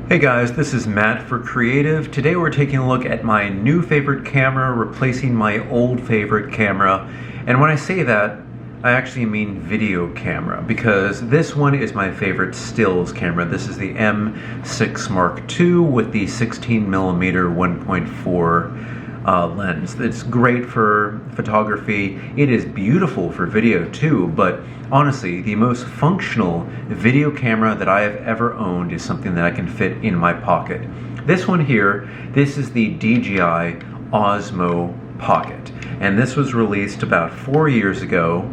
Hey guys, this is Matt for Creative. Today we're taking a look at my new favorite camera replacing my old favorite camera. And when I say that, I actually mean video camera, because this one is my favorite stills camera. This is the M6 Mark II with the 16mm 1.4 lens. It's great for photography. It is beautiful for video too, but honestly, the most functional video camera that I have ever owned is something that I can fit in my pocket. This one here, this is the DJI Osmo Pocket, and this was released about 4 years ago,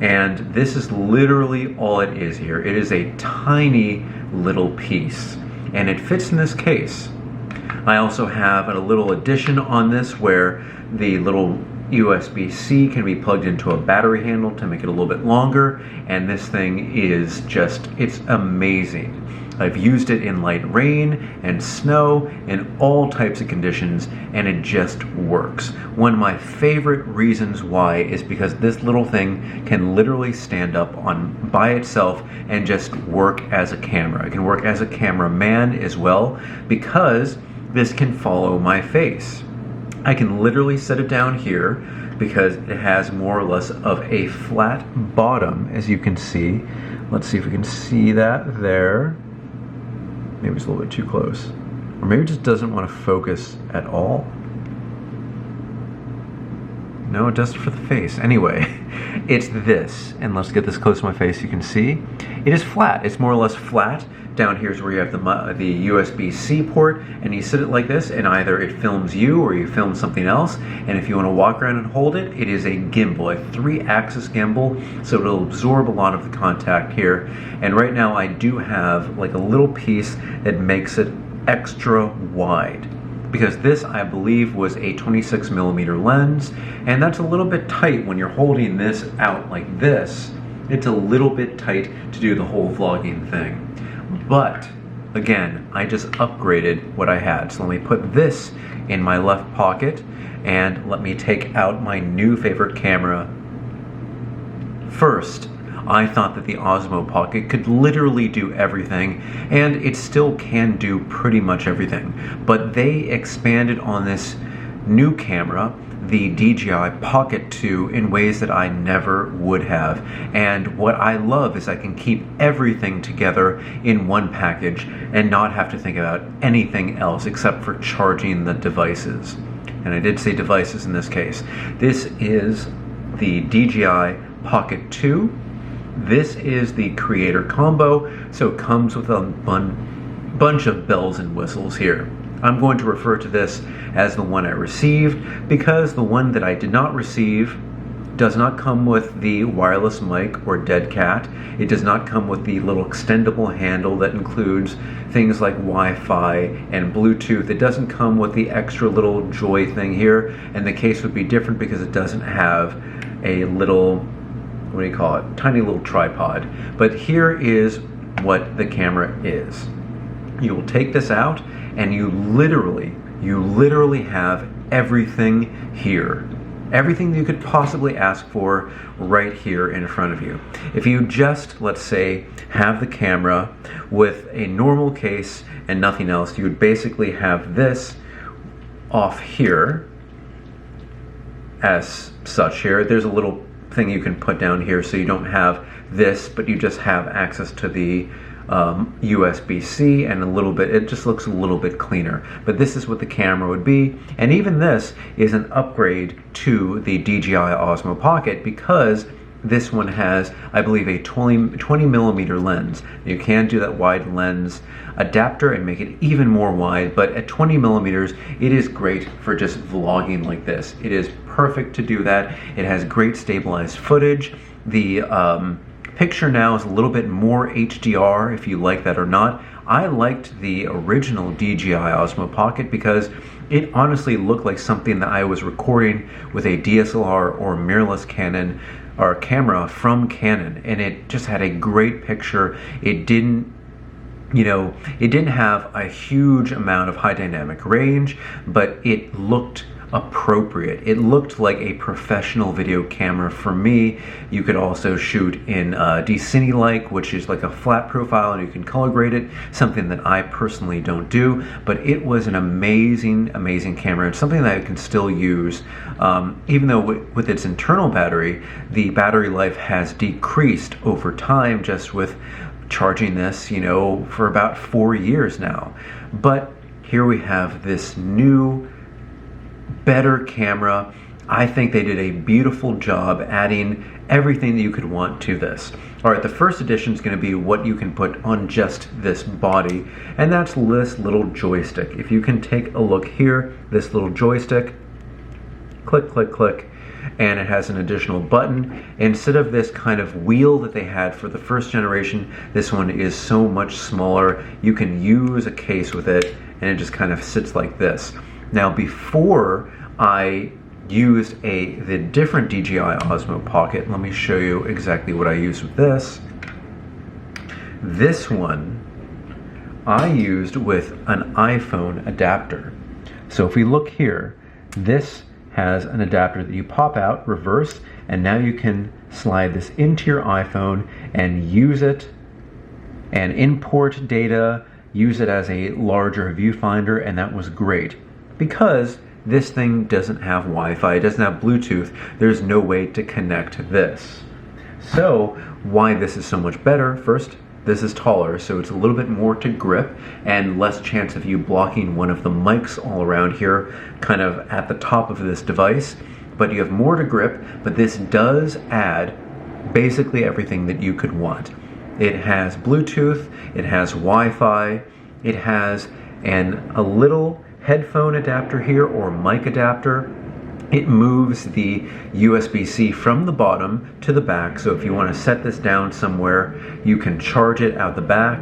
and this is literally all it is here. It is a tiny little piece, and it fits in this case. I also have a little addition on this where the little USB-C can be plugged into a battery handle to make it a little bit longer, and this thing is just, it's amazing. I've used it in light rain and snow and all types of conditions, and it just works. One of my favorite reasons why is because this little thing can literally stand up by itself and just work as a camera. It can work as a cameraman as well, because this can follow my face. I can literally set it down here because it has more or less of a flat bottom, as you can see. Let's see if we can see that there. Maybe it's a little bit too close. Or maybe it just doesn't want to focus at all. No, it does it for the face. Anyway, it's this. And let's get this close to my face. You can see it is flat. It's more or less flat. Down here is where you have the USB-C port, and you sit it like this, and either it films you or you film something else. And if you want to walk around and hold it, it is a gimbal, a 3-axis gimbal, so it'll absorb a lot of the contact here. And right now I do have like a little piece that makes it extra wide, because this, I believe, was a 26mm lens, and that's a little bit tight when you're holding this out like this. It's a little bit tight to do the whole vlogging thing. But again, I just upgraded what I had. So let me put this in my left pocket, and let me take out my new favorite camera. First, I thought that the Osmo Pocket could literally do everything, and it still can do pretty much everything. But they expanded on this new camera, the DJI Pocket 2, in ways that I never would have. And what I love is I can keep everything together in one package and not have to think about anything else except for charging the devices. And I did say devices in this case. This is the DJI Pocket 2. This is the Creator Combo, so it comes with a bunch of bells and whistles here. I'm going to refer to this as the one I received, because the one that I did not receive does not come with the wireless mic or dead cat. It does not come with the little extendable handle that includes things like Wi-Fi and Bluetooth. It doesn't come with the extra little joy thing here, and the case would be different because it doesn't have a little, what do you call it, tiny little tripod. But here is what the camera is. You will take this out, and you literally have everything here. Everything you could possibly ask for right here in front of you. If you just, let's say, have the camera with a normal case and nothing else, you would basically have this off here as such here. There's a little thing you can put down here so you don't have this, but you just have access to the USB-C, and a little bit, it just looks a little bit cleaner. But this is what the camera would be, and even this is an upgrade to the DJI Osmo Pocket, because this one has, I believe, a 20mm lens. You can do that wide lens adapter and make it even more wide, but at 20mm, it is great for just vlogging like this. It is perfect to do that. It has great stabilized footage. The picture now is a little bit more HDR, if you like that or not. I liked the original DJI Osmo Pocket because it honestly looked like something that I was recording with a DSLR or mirrorless Canon or camera from Canon, and it just had a great picture. It didn't, it didn't have a huge amount of high dynamic range, but it looked appropriate. It looked like a professional video camera for me. You could also shoot in D-Cine-like, which is like a flat profile and you can color grade it, something that I personally don't do, but it was an amazing, amazing camera. It's something that I can still use, even though with its internal battery, the battery life has decreased over time just with charging this, you know, for about 4 years now. But here we have this new, better camera. I think they did a beautiful job adding everything that you could want to this. All right, the first edition is going to be what you can put on just this body, and that's this little joystick. If you can take a look here, this little joystick, click, click, click, and it has an additional button. Instead of this kind of wheel that they had for the first generation, this one is so much smaller. You can use a case with it, and it just kind of sits like this. Now, before I used the different DJI Osmo Pocket, let me show you exactly what I used with this. This one I used with an iPhone adapter. So if we look here, this has an adapter that you pop out, reverse, and now you can slide this into your iPhone and use it and import data, use it as a larger viewfinder, and that was great. Because this thing doesn't have Wi-Fi, it doesn't have Bluetooth, there's no way to connect this. So why this is so much better, first, this is taller, so it's a little bit more to grip and less chance of you blocking one of the mics all around here, kind of at the top of this device. But you have more to grip, but this does add basically everything that you could want. It has Bluetooth, it has Wi-Fi, it has a little headphone adapter here or mic adapter. It moves the USB-C from the bottom to the back, so if you want to set this down somewhere, you can charge it out the back,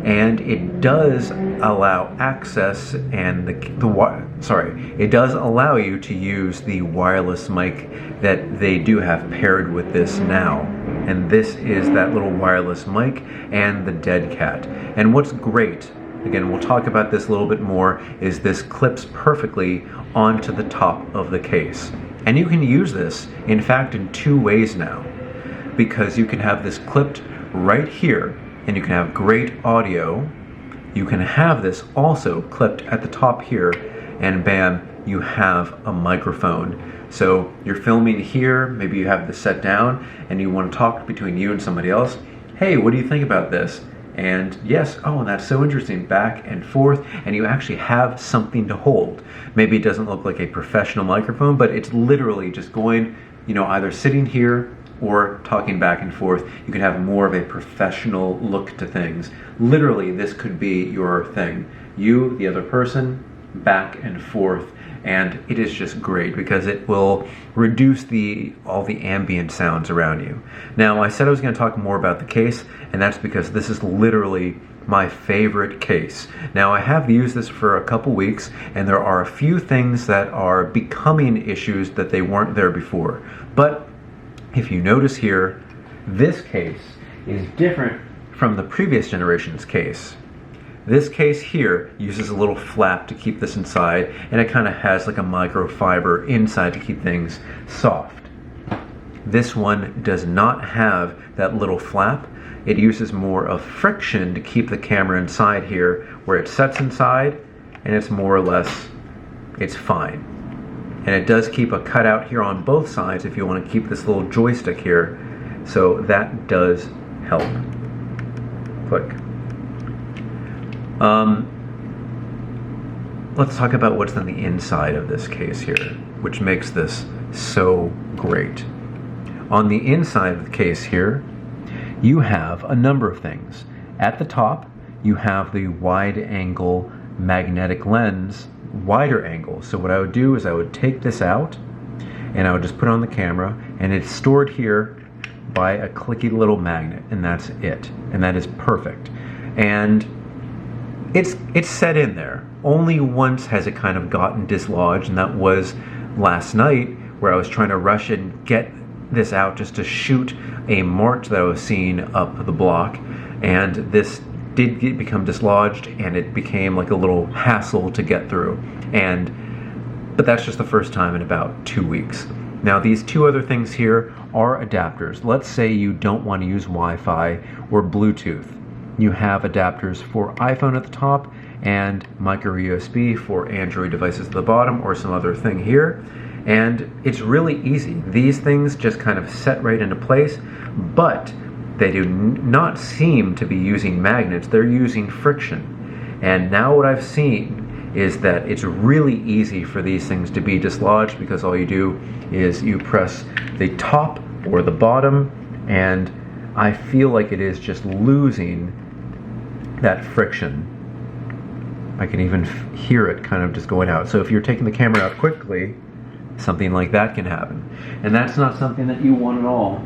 and it does allow access and it does allow you to use the wireless mic that they do have paired with this now. And this is that little wireless mic and the dead cat. And what's great, again, we'll talk about this a little bit more, is this clips perfectly onto the top of the case. And you can use this, in fact, in 2 ways now, because you can have this clipped right here, and you can have great audio. You can have this also clipped at the top here, and bam, you have a microphone. So you're filming here, maybe you have this set down, and you want to talk between you and somebody else. Hey, what do you think about this? And yes, oh, that's so interesting, back and forth, and you actually have something to hold. Maybe it doesn't look like a professional microphone, but it's literally just going, you know, either sitting here or talking back and forth. You can have more of a professional look to things. Literally, this could be your thing. You, the other person, back and forth. And it is just great because it will reduce all the ambient sounds around you. Now, I said I was going to talk more about the case, and that's because this is literally my favorite case. Now, I have used this for a couple weeks, and there are a few things that are becoming issues that they weren't there before. But if you notice here, this case is different from the previous generation's case. This case here uses a little flap to keep this inside, and it kind of has like a microfiber inside to keep things soft. This one does not have that little flap. It uses more of friction to keep the camera inside here, where it sets inside, and it's more or less, it's fine. And it does keep a cutout here on both sides if you want to keep this little joystick here, so that does help. Click. Let's talk about what's on the inside of this case here, which makes this so great. On the inside of the case here, you have a number of things. At the top, you have the wide angle magnetic lens, wider angle. So what I would do is I would take this out and I would just put it on the camera, and it's stored here by a clicky little magnet, and that's it. And that is perfect. And it's set in there. Only once has it kind of gotten dislodged, and that was last night, where I was trying to rush and get this out just to shoot a march that I was seeing up the block, and this become dislodged, and it became like a little hassle to get through. And but that's just the first time in about 2 weeks. Now these two other things here are adapters. Let's say you don't want to use Wi-Fi or Bluetooth. You have adapters for iPhone at the top and micro USB for Android devices at the bottom, or some other thing here. And it's really easy. These things just kind of set right into place, but they do not seem to be using magnets. They're using friction. And now what I've seen is that it's really easy for these things to be dislodged, because all you do is you press the top or the bottom, and I feel like it is just losing that friction. I can even hear it kind of just going out. So if you're taking the camera out quickly, something like that can happen. And that's not something that you want at all.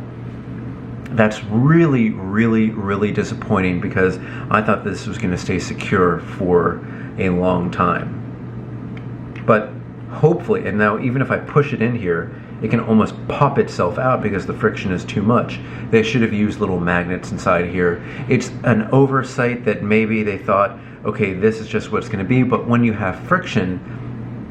That's really, really, really disappointing, because I thought this was going to stay secure for a long time. But hopefully, and now even if I push it in here, it can almost pop itself out because the friction is too much. They should have used little magnets inside here. It's an oversight that maybe they thought, okay, this is just what it's going to be, but when you have friction,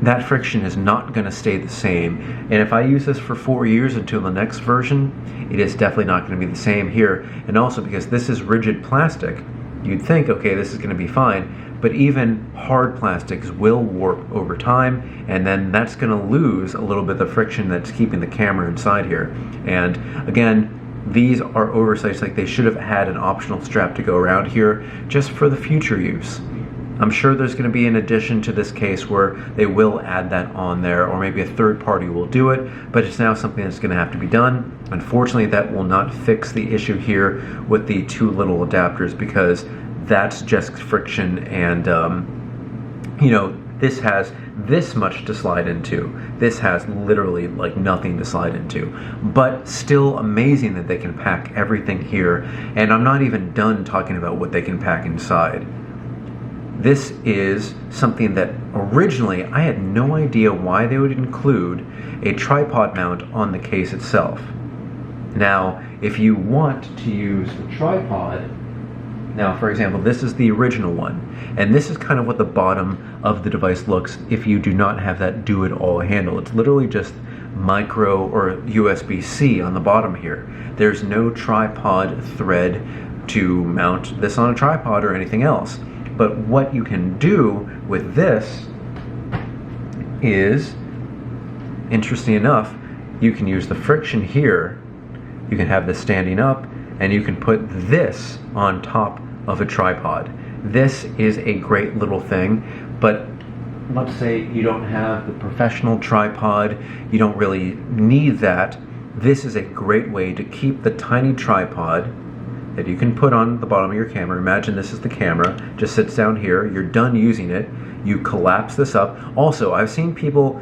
that friction is not going to stay the same. And if I use this for 4 years until the next version, it is definitely not going to be the same here. And also because this is rigid plastic, you'd think, okay, this is going to be fine. But even hard plastics will warp over time, and then that's going to lose a little bit of the friction that's keeping the camera inside here. And again, these are oversights. Like, they should have had an optional strap to go around here just for the future use. I'm sure there's going to be an addition to this case where they will add that on there, or maybe a third party will do it, but it's now something that's going to have to be done. Unfortunately, that will not fix the issue here with the two little adapters, because that's just friction, and you know, this has this much to slide into. This has literally like nothing to slide into, but still amazing that they can pack everything here. And I'm not even done talking about what they can pack inside. This is something that originally I had no idea why they would include a tripod mount on the case itself. Now, if you want to use the tripod, now for example, this is the original one, and this is kind of what the bottom of the device looks if you do not have that do-it-all handle. It's literally just micro or USB-C on the bottom here. There's no tripod thread to mount this on a tripod or anything else. But what you can do with this is, interesting enough, you can use the friction here, you can have this standing up, and you can put this on top of a tripod. This is a great little thing, but let's say you don't have the professional tripod, you don't really need that. This is a great way to keep the tiny tripod that you can put on the bottom of your camera. Imagine this is the camera, just sits down here, you're done using it, you collapse this up. Also, I've seen people,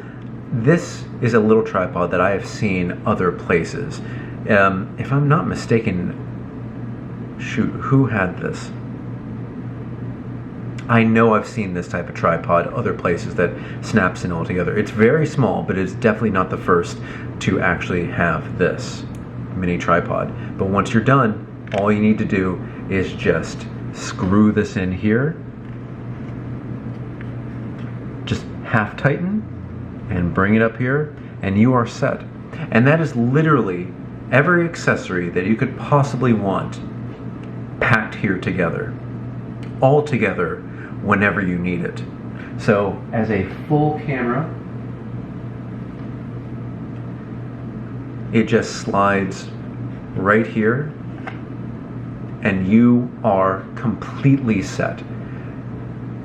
this is a little tripod that I have seen other places. If I'm not mistaken, shoot, who had this? I know I've seen this type of tripod other places that snaps in all together. It's very small, but it's definitely not the first to actually have this mini tripod. But once you're done, all you need to do is just screw this in here, just half tighten and bring it up here, and you are set. And that is literally every accessory that you could possibly want packed here together, all together whenever you need it. So as a full camera, it just slides right here, and you are completely set.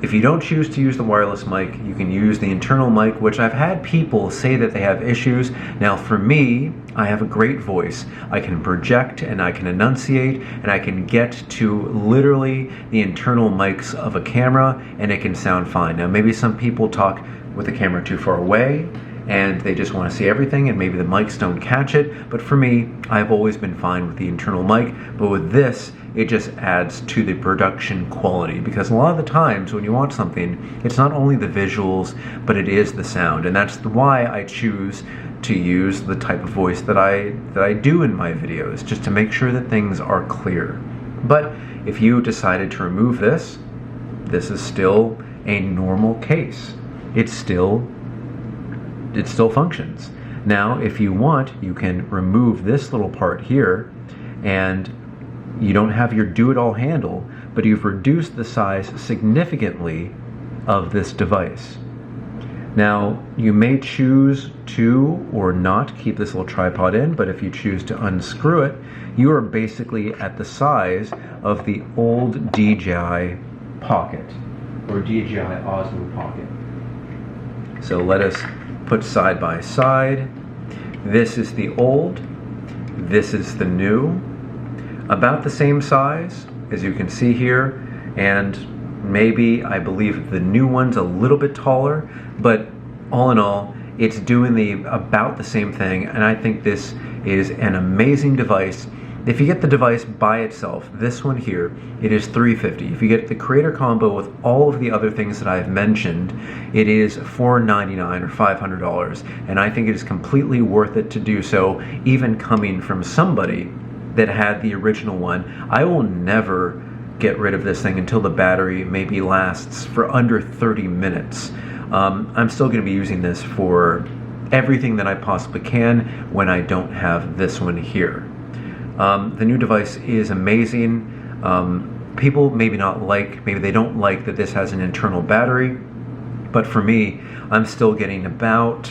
If you don't choose to use the wireless mic, you can use the internal mic, which I've had people say that they have issues. Now for me, I have a great voice. I can project and I can enunciate and I can get to literally the internal mics of a camera and it can sound fine. Now maybe some people talk with the camera too far away and they just want to see everything and maybe the mics don't catch it, but for me, I've always been fine with the internal mic. But with this, it just adds to the production quality, because a lot of the times when you watch something, it's not only the visuals, but it is the sound, and that's why I choose to use the type of voice that I do in my videos, just to make sure that things are clear. But if you decided to remove this, this is still a normal case. It's still it still functions. Now, if you want, you can remove this little part here, and you don't have your do-it-all handle, but you've reduced the size significantly of this device. Now, you may choose to or not keep this little tripod in, but if you choose to unscrew it, you are basically at the size of the old DJI Pocket, or DJI Osmo Pocket. So let us put side by side. This is the old, this is the new. About the same size, as you can see here, and maybe, I believe the new one's a little bit taller, but all in all, it's doing about the same thing, and I think this is an amazing device. If you get the device by itself, this one here, it is $350. If you get the creator combo with all of the other things that I've mentioned, it is $499 or $500, and I think it is completely worth it to do so, even coming from somebody that had the original one. I will never get rid of this thing until the battery maybe lasts for under 30 minutes. I'm still going to be using this for everything that I possibly can when I don't have this one here. The new device is amazing. People maybe they don't like that this has an internal battery, but for me, I'm still getting about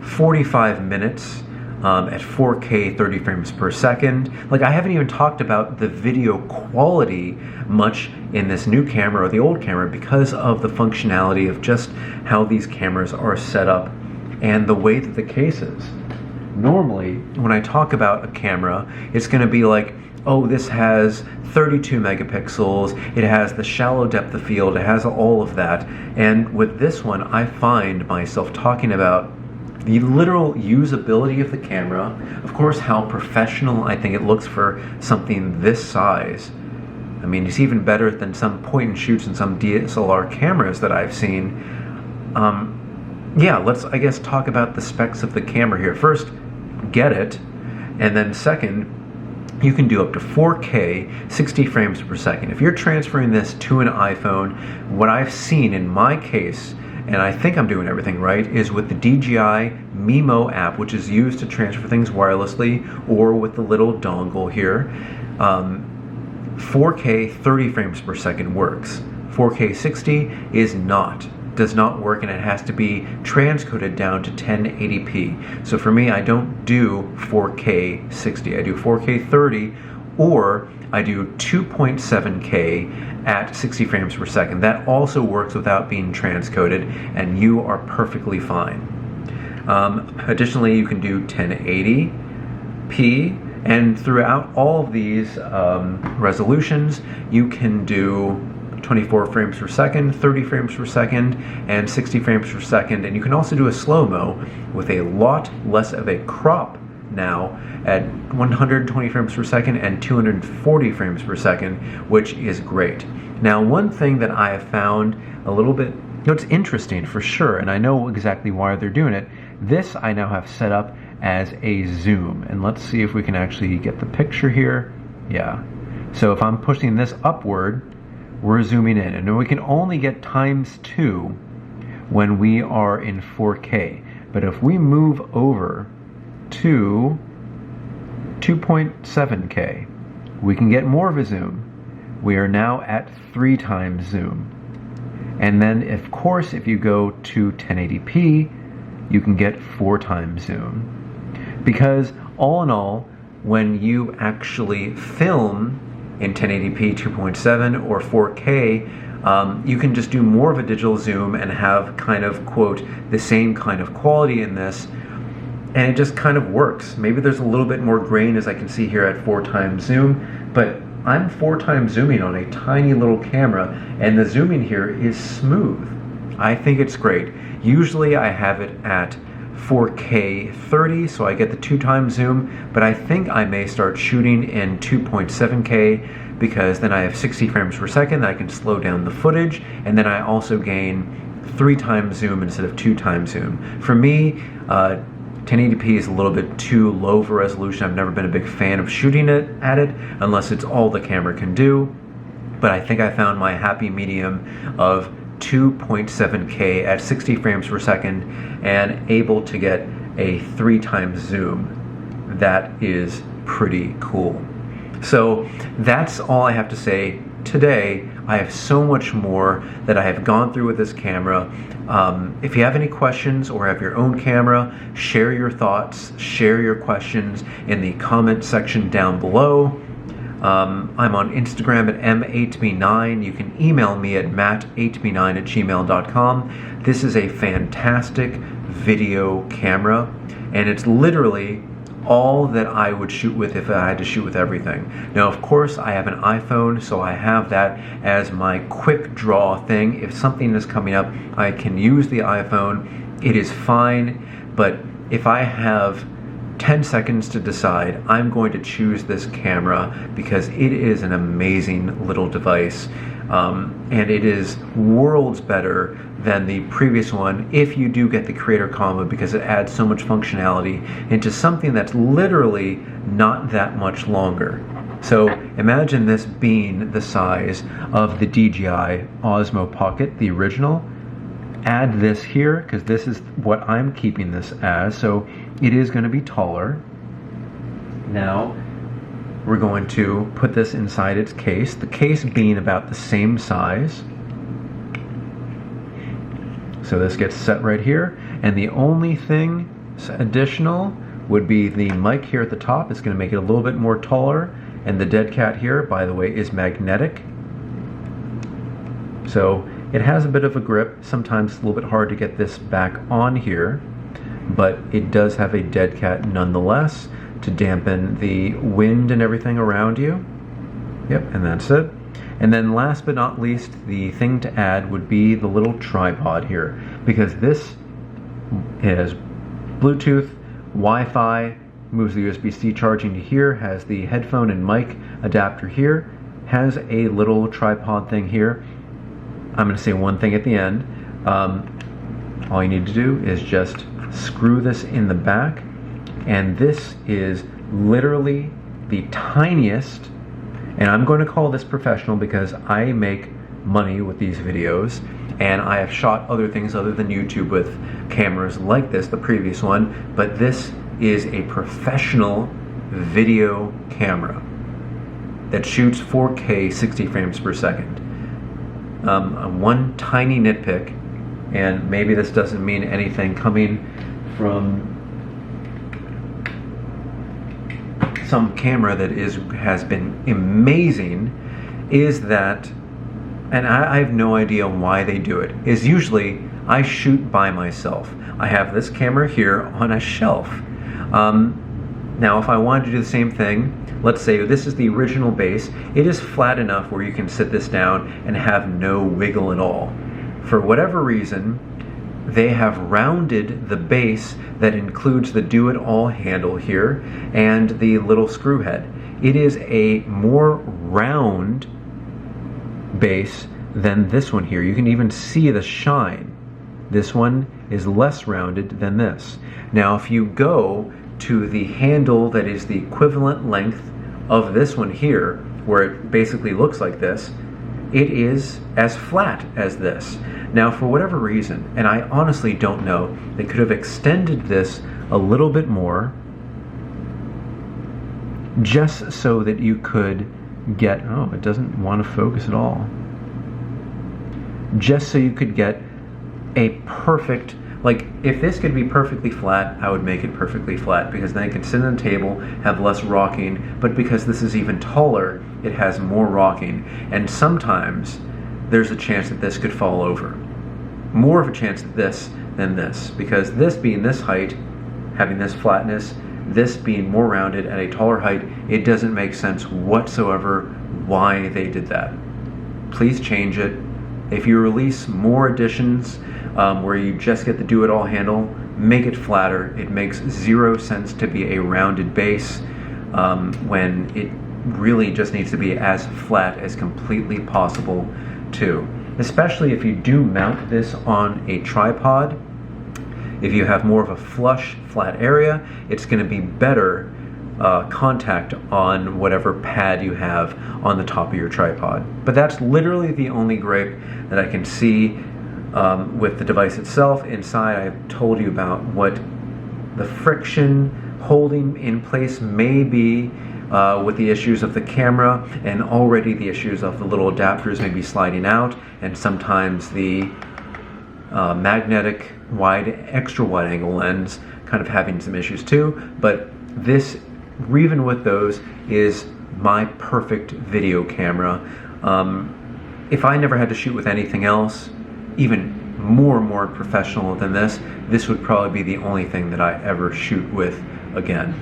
45 minutes at 4K 30 frames per second. Like, I haven't even talked about the video quality much in this new camera or the old camera because of the functionality of just how these cameras are set up and the way that the case is. Normally, when I talk about a camera, it's going to be like, oh, this has 32 megapixels, it has the shallow depth of field, it has all of that. And with this one, I find myself talking about the literal usability of the camera, of course how professional I think it looks for something this size. I mean, it's even better than some point and shoots and some DSLR cameras that I've seen. Yeah, let's, I guess, talk about the specs of the camera here. First, get it, and then second, you can do up to 4K 60 frames per second. If you're transferring this to an iPhone, what I've seen in my case, and I think I'm doing everything right, is with the DJI Mimo app, which is used to transfer things wirelessly, or with the little dongle here. 4K 30 frames per second works. 4K 60 does not work, and it has to be transcoded down to 1080p. So for me, I don't do 4K 60. I do 4K 30, or I do 2.7K at 60 frames per second. That also works without being transcoded, and you are perfectly fine. Additionally, you can do 1080p, and throughout all of these resolutions, you can do 24 frames per second, 30 frames per second, and 60 frames per second. And you can also do a slow-mo with a lot less of a crop now at 120 frames per second and 240 frames per second, which is great. Now, one thing that I have found a little bit, it's interesting for sure, and I know exactly why they're doing it. This I now have set up as a zoom, and let's see if we can actually get the picture here. Yeah. So if I'm pushing this upward, we're zooming in, and we can only get ×2 when we are in 4K. But if we move over to 2.7K, we can get more of a zoom. We are now at 3 times zoom. And then, of course, if you go to 1080p, you can get 4 times zoom. Because all in all, when you actually film in 1080p, 2.7, or 4K, you can just do more of a digital zoom and have kind of, quote, the same kind of quality in this, and it just kind of works. Maybe there's a little bit more grain, as I can see here at 4 times zoom, but I'm 4 times zooming on a tiny little camera, and the zooming here is smooth. I think it's great. Usually I have it at 4K 30, so I get the 2 times zoom, but I think I may start shooting in 2.7K, because then I have 60 frames per second, I can slow down the footage, and then I also gain 3 times zoom instead of 2 times zoom. For me, 1080p is a little bit too low for resolution. I've never been a big fan of shooting it at it unless it's all the camera can do, but I think I found my happy medium of 2.7K at 60 frames per second and able to get a 3x zoom. That is pretty cool. So that's all I have to say today. I have so much more that I have gone through with this camera. If you have any questions or have your own camera, share your thoughts, share your questions in the comment section down below. I'm on Instagram at m8b9. You can email me at matt8b9@gmail.com. This is a fantastic video camera, and it's literally all that I would shoot with if I had to shoot with everything. Now, of course, I have an iPhone, so I have that as my quick draw thing. If something is coming up, I can use the iPhone. It is fine, but if I have 10 seconds to decide, I'm going to choose this camera because it is an amazing little device. And it is worlds better than the previous one if you do get the creator combo, because it adds so much functionality into something that's literally not that much longer. So imagine this being the size of the DJI Osmo Pocket, the original. Add this here, because this is what I'm keeping this as, so it is going to be taller. Now we're going to put this inside its case, the case being about the same size. So this gets set right here, and the only thing additional would be the mic here at the top. It's going to make it a little bit more taller, and the dead cat here, by the way, is magnetic. So it has a bit of a grip. Sometimes it's a little bit hard to get this back on here, but it does have a dead cat nonetheless to dampen the wind and everything around you. Yep, and that's it. And then last but not least, the thing to add would be the little tripod here, because this is Bluetooth, Wi-Fi, moves the USB-C charging to here, has the headphone and mic adapter here, has a little tripod thing here. I'm going to say one thing at the end. All you need to do is just screw this in the back, and this is literally the tiniest, and I'm going to call this professional because I make money with these videos, and I have shot other things other than YouTube with cameras like this, the previous one, but this is a professional video camera that shoots 4K 60 frames per second. One tiny nitpick, and maybe this doesn't mean anything coming from some camera that has been amazing, is that, and I have no idea why they do it, is usually I shoot by myself. I have this camera here on a shelf. Now if I wanted to do the same thing, let's say this is the original base, it is flat enough where you can sit this down and have no wiggle at all. For whatever reason, they have rounded the base that includes the do-it-all handle here and the little screw head. It is a more round base than this one here. You can even see the shine. This one is less rounded than this. Now if you go to the handle that is the equivalent length of this one here, where it basically looks like this, it is as flat as this. Now for whatever reason, and I honestly don't know, they could have extended this a little bit more just so that you could get, oh, it doesn't want to focus at all. Just so you could get a perfect, like if this could be perfectly flat, I would make it perfectly flat, because then I can sit on the table, have less rocking, but because this is even taller, it has more rocking, and sometimes there's a chance that this could fall over. More of a chance of this than this, because this being this height, having this flatness, this being more rounded at a taller height, it doesn't make sense whatsoever why they did that. Please change it. If you release more editions where you just get the do-it-all handle, make it flatter. It makes zero sense to be a rounded base when it really just needs to be as flat as completely possible too. Especially if you do mount this on a tripod. If you have more of a flush, flat area, it's going to be better contact on whatever pad you have on the top of your tripod. But that's literally the only gripe that I can see with the device itself. Inside, I've told you about what the friction holding in place may be with the issues of the camera, and already the issues of the little adapters may be sliding out, and sometimes the magnetic extra wide angle lens kind of having some issues too. But this, even with those, is my perfect video camera. If I never had to shoot with anything else, even more professional than this would probably be the only thing that I ever shoot with again.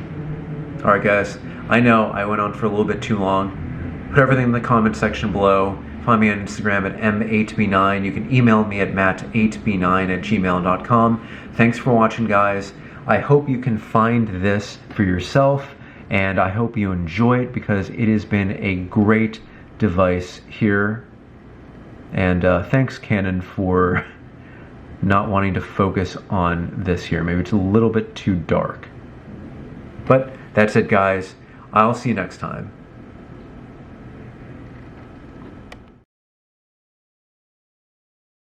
Alright guys, I know I went on for a little bit too long. Put everything in the comment section below. Find me on Instagram at m8b9. You can email me at matt8b9@gmail.com. Thanks for watching, guys. I hope you can find this for yourself, and I hope you enjoy it, because it has been a great device here. And thanks, Canon, for not wanting to focus on this here. Maybe it's a little bit too dark. But that's it, guys. I'll see you next time.